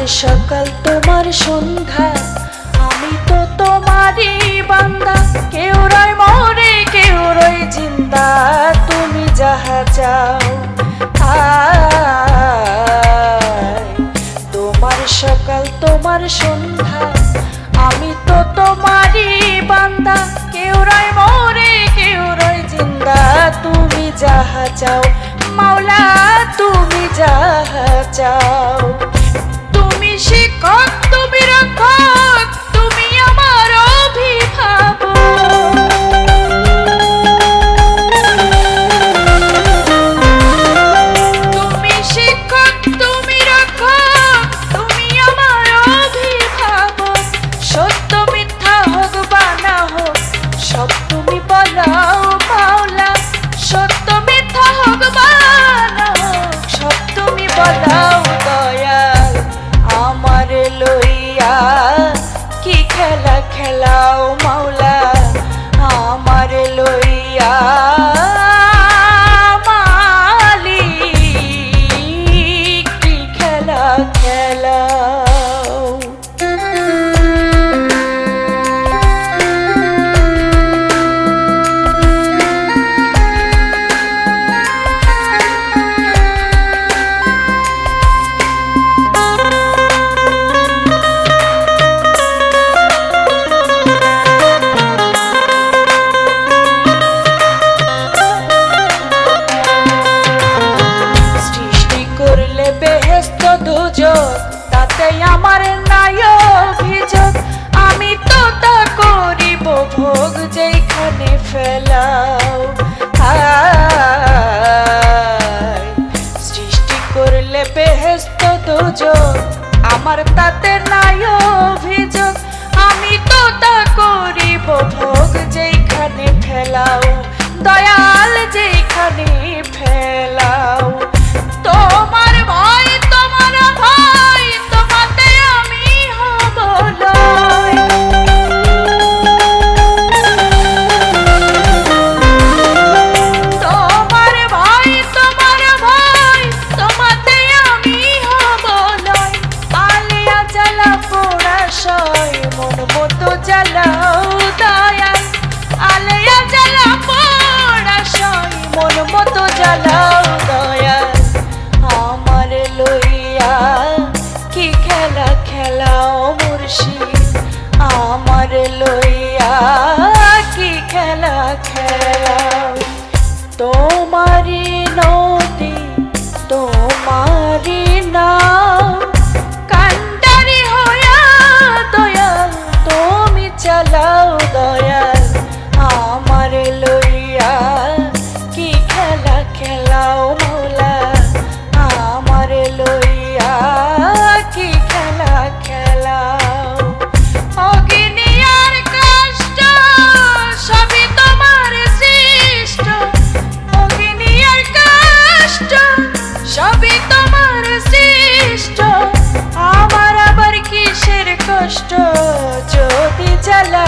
সকাল তোমার সন্ধ্যা, আমি তো তোমারই বান্দা। কেউ রয় মরে কেউ রয় জিন্দা, তুমি যাহা চাও। তোমার সকাল তোমার সন্ধ্যা, আমি তো তোমারই বান্দা। কেউ রয় মরে কেউ রয় জিন্দা, তুমি যাহা চাও মাওলা, তুমি যাহা চাও। তুমি শিক্ষক, তুমি রক্ষক, তুমি আমার অভিভাবক। তুমি শিক্ষক, তুমি রক্ষক, তুমি আমার অভিভাবক। সত্য মিথ্যা হোক বা না হোক, সব তুমি বলাও মাওলা। সত্য মিথ্যা হোক বা না হোক, সব তুমি বলাও দয়াল। আমার লইয়া কি খেলা খেলাও মাওলা, আমার লইয়া মালিক কি খেলা খেলাও। বেহেশত দুজক, তাতে আমার নাই অভিযোগ। আমি তো তা করিব ভোগ যেখানে ফেলাও। সৃষ্টি করলে বেহেশত দুজক, আমার তাতে নাই অভিযোগ। আমি তো তা করিব ভোগ যেখানে ফেলাও দয়াল, যেখানে ফেলাও। তোমার ভয় তোমার ভয়, তোমাতে আমি হব লয়। তোমার ভয় তোমার ভয়, তোমাতে আমি হব লয়। আলিয়া জ্বালা পোড়াশয়, মন মতো জ্বালাও দয়াল। আলিয়া জ্বালা পোড়াশয়, মন মতো জ্বালাও দয়াল। আমার লইয়া কি খেলা খেলাও মুর্শিদ, আমার লইয়া কি খেলা খেলাও। তোমারি নদী তোমারি নাও, কান্ডারি হইয়া দয়াল তুমি চালাও দয়াল। আমার লইয়া কি খেলা খেলাও মাওলা, আমার লইয়া কি খেলা খেলাও। অগ্নি আর কষ্ট সবই তোমার সৃষ্ট, অগ্নি আর কষ্ট সবই তোমার সৃষ্ট। আমার আবার কিসের কষ্ট, যদি জ্বালা